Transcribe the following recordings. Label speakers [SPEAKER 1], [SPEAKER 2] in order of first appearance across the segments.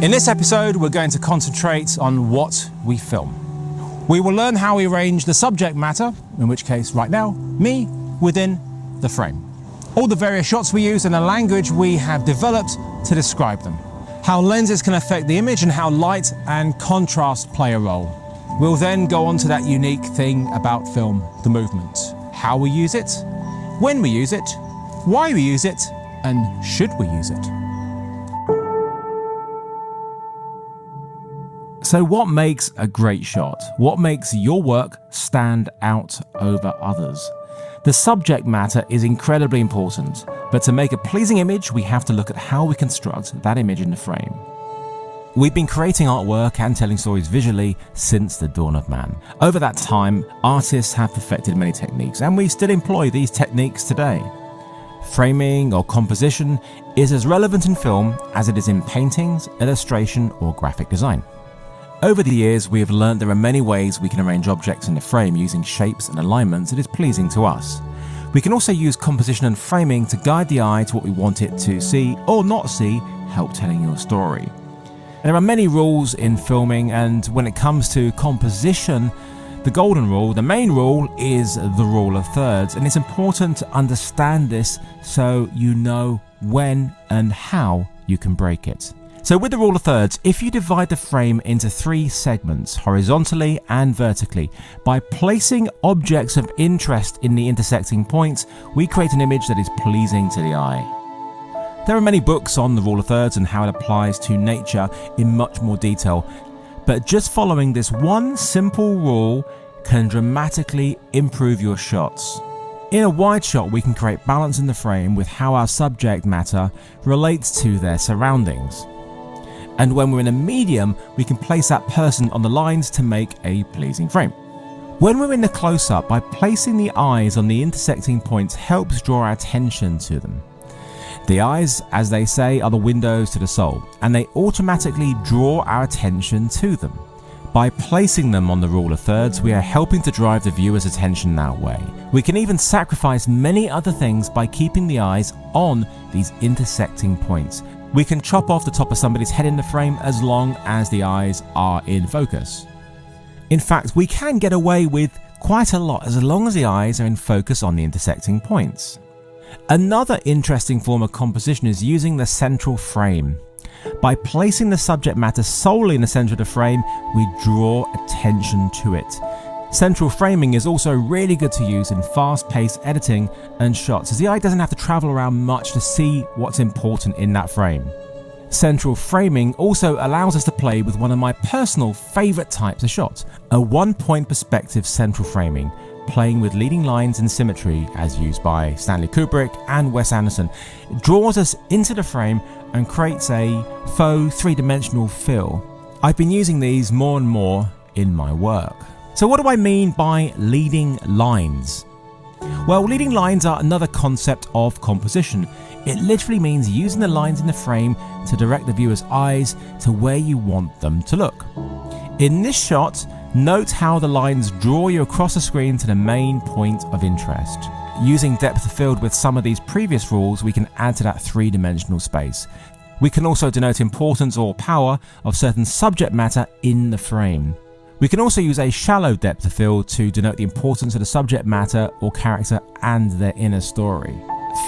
[SPEAKER 1] In this episode, we're going to concentrate on what we film. We will learn how we arrange the subject matter, in which case right now, me, within the frame. All the various shots we use and the language we have developed to describe them. How lenses can affect the image and how light and contrast play a role. We'll then go on to that unique thing about film, the movement. How we use it, when we use it, why we use it, and should we use it. So what makes a great shot? What makes your work stand out over others? The subject matter is incredibly important, but to make a pleasing image, we have to look at how we construct that image in the frame. We've been creating artwork and telling stories visually since the dawn of man. Over that time, artists have perfected many techniques, and we still employ these techniques today. Framing or composition is as relevant in film as it is in paintings, illustration, or graphic design. Over the years, we have learned there are many ways we can arrange objects in the frame using shapes and alignments that is pleasing to us. We can also use composition and framing to guide the eye to what we want it to see or not see, help telling your story. There are many rules in filming, and when it comes to composition, the golden rule, the main rule, is the rule of thirds, and it's important to understand this so you know when and how you can break it. So with the rule of thirds, if you divide the frame into 3 segments, horizontally and vertically, by placing objects of interest in the intersecting points, we create an image that is pleasing to the eye. There are many books on the rule of thirds and how it applies to nature in much more detail, but just following this one simple rule can dramatically improve your shots. In a wide shot, we can create balance in the frame with how our subject matter relates to their surroundings. And when we're in a medium, we can place that person on the lines to make a pleasing frame. When we're in the close-up, by placing the eyes on the intersecting points helps draw our attention to them. The eyes, as they say, are the windows to the soul, and they automatically draw our attention to them. By placing them on the rule of thirds, we are helping to drive the viewer's attention that way. We can even sacrifice many other things by keeping the eyes on these intersecting points. We can chop off the top of somebody's head in the frame as long as the eyes are in focus. In fact, we can get away with quite a lot as long as the eyes are in focus on the intersecting points. Another interesting form of composition is using the central frame. By placing the subject matter solely in the center of the frame, we draw attention to it. Central framing is also really good to use in fast-paced editing and shots, as the eye doesn't have to travel around much to see what's important in that frame. Central framing also allows us to play with one of my personal favorite types of shots, a one-point perspective central framing, playing with leading lines and symmetry as used by Stanley Kubrick and Wes Anderson. It draws us into the frame and creates a faux three-dimensional feel. I've been using these more and more in my work. So what do I mean by leading lines? Well, leading lines are another concept of composition. It literally means using the lines in the frame to direct the viewer's eyes to where you want them to look. In this shot, note how the lines draw you across the screen to the main point of interest. Using depth of field with some of these previous rules, we can add to that three-dimensional space. We can also denote importance or power of certain subject matter in the frame. We can also use a shallow depth of field to denote the importance of the subject matter or character and their inner story.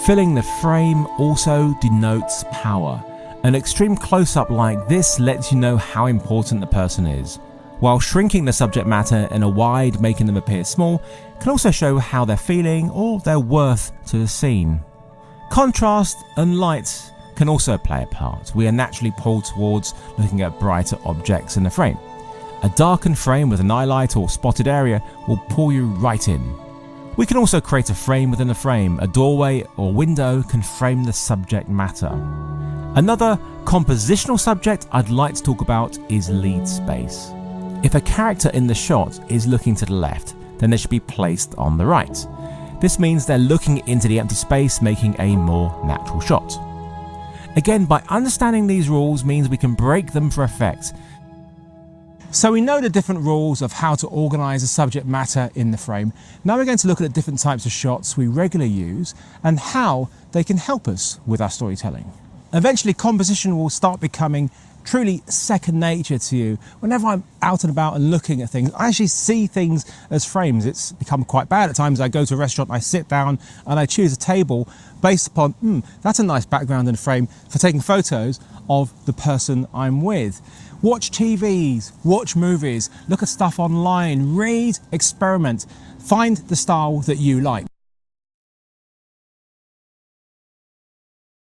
[SPEAKER 1] Filling the frame also denotes power. An extreme close-up like this lets you know how important the person is, while shrinking the subject matter in a wide, making them appear small, can also show how they're feeling or their worth to the scene. Contrast and light can also play a part. We are naturally pulled towards looking at brighter objects in the frame. A darkened frame with an eye light or spotted area will pull you right in. We can also create a frame within a frame. A doorway or window can frame the subject matter. Another compositional subject I'd like to talk about is lead space. If a character in the shot is looking to the left, then they should be placed on the right. This means they're looking into the empty space, making a more natural shot. Again, by understanding these rules means we can break them for effect. So we know the different rules of how to organise the subject matter in the frame. Now we're going to look at the different types of shots we regularly use and how they can help us with our storytelling. Eventually, composition will start becoming truly second nature to you. Whenever I'm out and about and looking at things, I actually see things as frames. It's become quite bad at times. I go to a restaurant, I sit down and I choose a table based upon, that's a nice background and frame for taking photos of the person I'm with. Watch TVs, watch movies, look at stuff online, read, experiment, find the style that you like.